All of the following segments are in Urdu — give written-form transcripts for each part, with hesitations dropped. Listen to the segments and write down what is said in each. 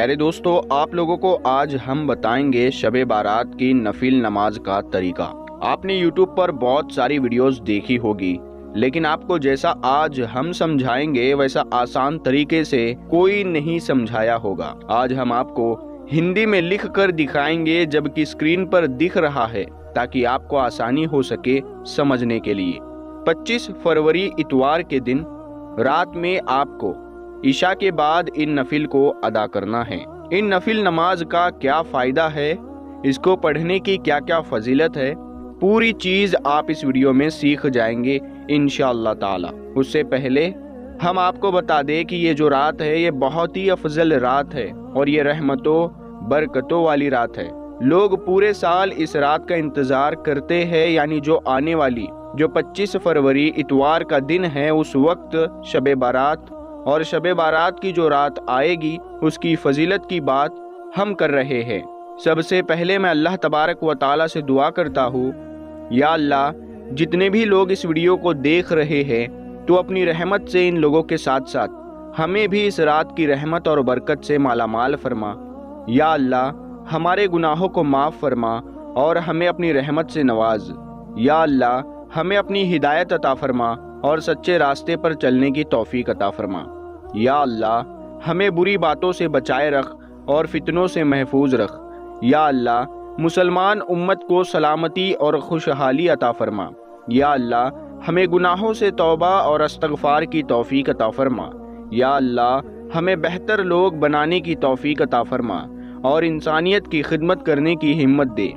پیارے دوستو، آپ لوگوں کو آج ہم بتائیں گے بارات کی نفل نماز کا طریقہ۔ آپ نے یوٹیوب پر بہت ساری ویڈیوز دیکھی ہوگی، لیکن آپ کو جیسا آج ہم سمجھائیں گے ویسا آسان طریقے سے کوئی نہیں سمجھایا ہوگا۔ آج ہم آپ کو ہندی میں لکھ کر دکھائیں گے جبکہ اسکرین پر دکھ رہا ہے، تاکہ آپ کو آسانی ہو سکے سمجھنے کے لیے۔ 25 فروری اتوار کے دن رات میں آپ کو عشاء کے بعد ان نفل کو ادا کرنا ہے۔ ان نفل نماز کا کیا فائدہ ہے، اس کو پڑھنے کی کیا کیا فضیلت ہے، پوری چیز آپ اس ویڈیو میں سیکھ جائیں گے انشاءاللہ تعالی۔ اس سے پہلے ہم آپ کو بتا دیں کہ یہ جو رات ہے یہ بہت ہی افضل رات ہے اور یہ رحمتوں برکتوں والی رات ہے۔ لوگ پورے سال اس رات کا انتظار کرتے ہیں، یعنی جو آنے والی 25 فروری اتوار کا دن ہے، اس وقت شب بارات اور شب بارات کی جو رات آئے گی اس کی فضیلت کی بات ہم کر رہے ہیں۔ سب سے پہلے میں اللہ تبارک و تعالی سے دعا کرتا ہوں، یا اللہ جتنے بھی لوگ اس ویڈیو کو دیکھ رہے ہیں تو اپنی رحمت سے ان لوگوں کے ساتھ ساتھ ہمیں بھی اس رات کی رحمت اور برکت سے مالا مال فرما۔ یا اللہ ہمارے گناہوں کو معاف فرما اور ہمیں اپنی رحمت سے نواز۔ یا اللہ ہمیں اپنی ہدایت عطا فرما اور سچے راستے پر چلنے کی توفیق عطا فرما۔ یا اللہ ہمیں بری باتوں سے بچائے رکھ اور فتنوں سے محفوظ رکھ۔ یا اللہ مسلمان امت کو سلامتی اور خوشحالی عطا فرما۔ یا اللہ ہمیں گناہوں سے توبہ اور استغفار کی توفیق عطا فرما۔ یا اللہ ہمیں بہتر لوگ بنانے کی توفیق عطا فرما اور انسانیت کی خدمت کرنے کی ہمت دے۔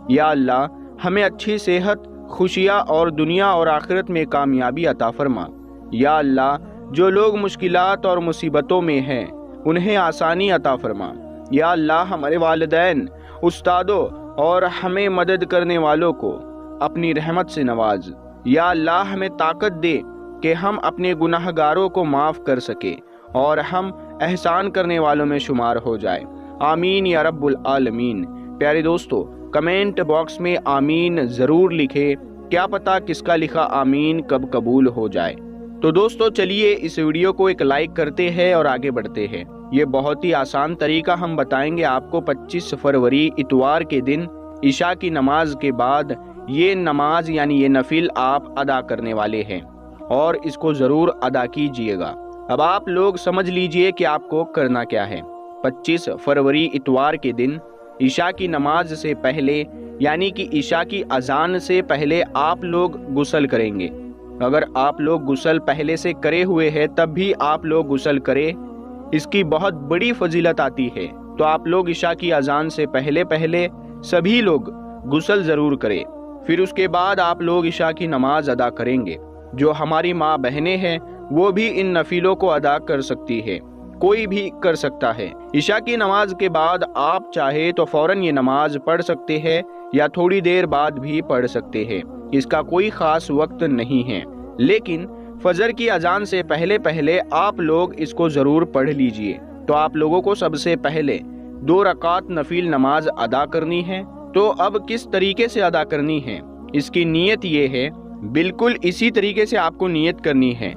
یا اللہ ہمیں اچھی صحت، خوشیاں اور دنیا اور آخرت میں کامیابی عطا فرما۔ یا اللہ جو لوگ مشکلات اور مصیبتوں میں ہیں انہیں آسانی عطا فرما۔ یا اللہ ہمارے والدین، استادوں اور ہمیں مدد کرنے والوں کو اپنی رحمت سے نواز۔ یا اللہ ہمیں طاقت دے کہ ہم اپنے گناہ گاروں کو معاف کر سکے اور ہم احسان کرنے والوں میں شمار ہو جائے۔ آمین یا رب العالمین۔ پیارے دوستو، کمنٹ باکس میں آمین ضرور لکھے، کیا پتہ کس کا لکھا آمین کب قبول ہو جائے۔ تو دوستو چلیے اس ویڈیو کو ایک لائک کرتے ہیں اور آگے بڑھتے ہیں۔ یہ بہت ہی آسان طریقہ ہم بتائیں گے آپ کو۔ 25 فروری اتوار کے دن عشاء کی نماز کے بعد یہ نماز یعنی یہ نفل آپ ادا کرنے والے ہیں اور اس کو ضرور ادا کیجئے گا۔ اب آپ لوگ سمجھ لیجئے کہ آپ کو کرنا کیا ہے۔ 25 فروری اتوار کے دن عشاء کی نماز سے پہلے یعنی کہ عشاء کی اذان سے پہلے آپ لوگ غسل کریں گے۔ اگر آپ لوگ غسل پہلے سے کرے ہوئے ہیں تب بھی آپ لوگ غسل کریں، اس کی بہت بڑی فضیلت آتی ہے۔ تو آپ لوگ عشاء کی اذان سے پہلے سبھی لوگ غسل ضرور کریں۔ پھر اس کے بعد آپ لوگ عشاء کی نماز ادا کریں گے۔ جو ہماری ماں بہنیں ہیں وہ بھی ان نفلوں کو ادا کر سکتی ہے، کوئی بھی کر سکتا ہے۔ عشاء کی نماز کے بعد آپ چاہے تو فوراً یہ نماز پڑھ سکتے ہیں یا تھوڑی دیر بعد بھی پڑھ سکتے ہیں، اس کا کوئی خاص وقت نہیں ہے، لیکن فجر کی اذان سے پہلے آپ لوگ اس کو ضرور پڑھ لیجئے۔ تو آپ لوگوں کو سب سے پہلے 2 رکعت نفل نماز ادا کرنی ہے۔ تو اب کس طریقے سے ادا کرنی ہے، اس کی نیت یہ ہے، بالکل اسی طریقے سے آپ کو نیت کرنی ہے۔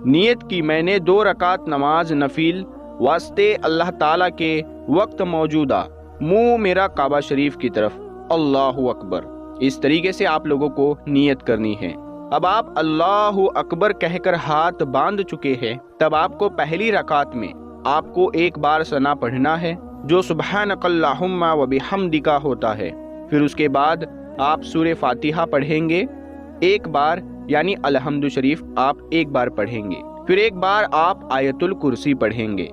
نیت کی میں نے 2 رکعت نماز نفل واسطے اللہ تعالیٰ کے وقت موجودہ منہ میرا کعبہ شریف کی طرف، اللہ اکبر، اس طریقے سے آپ لوگوں کو نیت کرنی ہے۔ اب آپ اللہ اکبر کہہ کر ہاتھ باندھ چکے ہیں، تب آپ کو پہلی رکعت میں آپ کو ایک بار ثنا پڑھنا ہے جو سبحانک اللہم و بحمدک ہوتا ہے۔ پھر اس کے بعد آپ سورہ فاتحہ پڑھیں گے ایک بار، یعنی الحمد شریف آپ ایک بار پڑھیں گے۔ پھر ایک بار آپ آیت الکرسی پڑھیں گے۔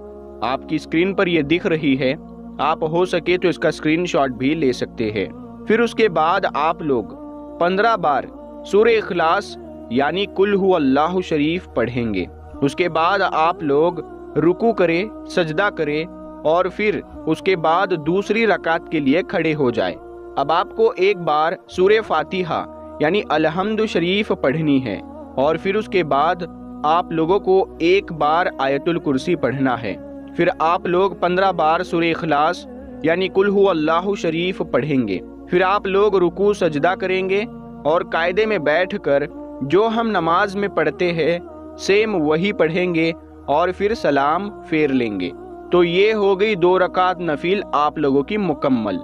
آپ کی اسکرین پر یہ دکھ رہی ہے، آپ ہو سکے تو اس کا اسکرین شاٹ بھی لے سکتے ہیں۔ پھر اس کے بعد آپ لوگ 15 بار سورہ اخلاص یعنی قل ہو اللہ شریف پڑھیں گے۔ اس کے بعد آپ لوگ رکوع کرے، سجدہ کرے اور پھر اس کے بعد دوسری رکعت کے لیے کھڑے ہو جائے۔ اب آپ کو ایک بار سورہ فاتحہ یعنی الحمد شریف پڑھنی ہے اور پھر اس کے بعد آپ لوگوں کو ایک بار آیت الکرسی پڑھنا ہے۔ پھر آپ لوگ 15 بار سورہ اخلاص یعنی قل ہو اللہ شریف پڑھیں گے۔ پھر آپ لوگ رکوع سجدہ کریں گے اور قاعدے میں بیٹھ کر جو ہم نماز میں پڑھتے ہیں سیم وہی پڑھیں گے اور پھر سلام پھیر لیں گے۔ تو یہ ہو گئی 2 رکعت نفل آپ لوگوں کی مکمل۔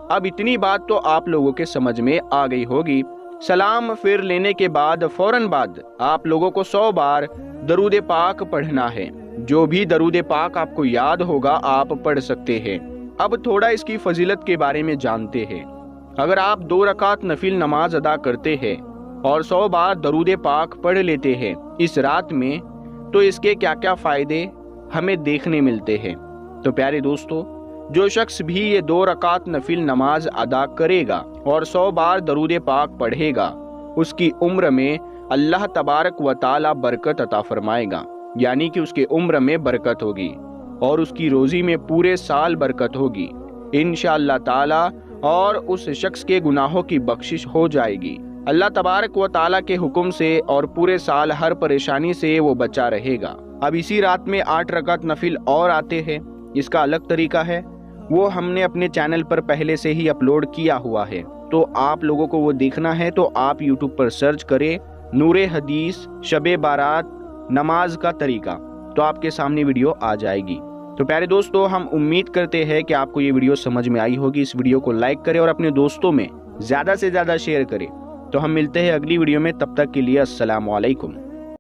اب اتنی بات تو آپ لوگوں کے سمجھ میں آ گئی ہوگی۔ سلام پھر لینے کے بعد فوراً بعد آپ لوگوں کو 100 بار درود پاک پڑھنا ہے۔ جو بھی درود پاک آپ کو یاد ہوگا آپ پڑھ سکتے ہیں۔ اب تھوڑا اس کی فضیلت کے بارے میں جانتے ہیں۔ اگر آپ 2 رکعت نفل نماز ادا کرتے ہیں اور 100 بار درود پاک پڑھ لیتے ہیں اس رات میں، تو اس کے کیا کیا فائدے ہمیں دیکھنے ملتے ہیں۔ تو پیارے دوستو، جو شخص بھی یہ 2 رکعت نفل نماز ادا کرے گا اور 100 بار درود پاک پڑھے گا، اس کی عمر میں اللہ تبارک و تعالی برکت عطا فرمائے گا، یعنی کہ اس کے عمر میں برکت ہوگی اور اس کی روزی میں پورے سال برکت ہوگی انشاءاللہ تعالی، اور اس شخص کے گناہوں کی بخشش ہو جائے گی اللہ تبارک و تعالی کے حکم سے، اور پورے سال ہر پریشانی سے وہ بچا رہے گا۔ اب اسی رات میں 8 رکعت نفل اور آتے ہیں۔ اس کا الگ طریقہ ہے، وہ ہم نے اپنے چینل پر پہلے سے ہی اپلوڈ کیا ہوا ہے، تو آپ لوگوں کو وہ دیکھنا ہے تو آپ یوٹیوب پر سرچ کریں نور حدیث شب بارات نماز کا طریقہ، تو آپ کے سامنے ویڈیو آ جائے گی۔ تو پیارے دوستو، ہم امید کرتے ہیں کہ آپ کو یہ ویڈیو سمجھ میں آئی ہوگی۔ اس ویڈیو کو لائک کریں اور اپنے دوستوں میں زیادہ سے زیادہ شیئر کریں۔ تو ہم ملتے ہیں اگلی ویڈیو میں، تب تک کے لیے السلام علیکم۔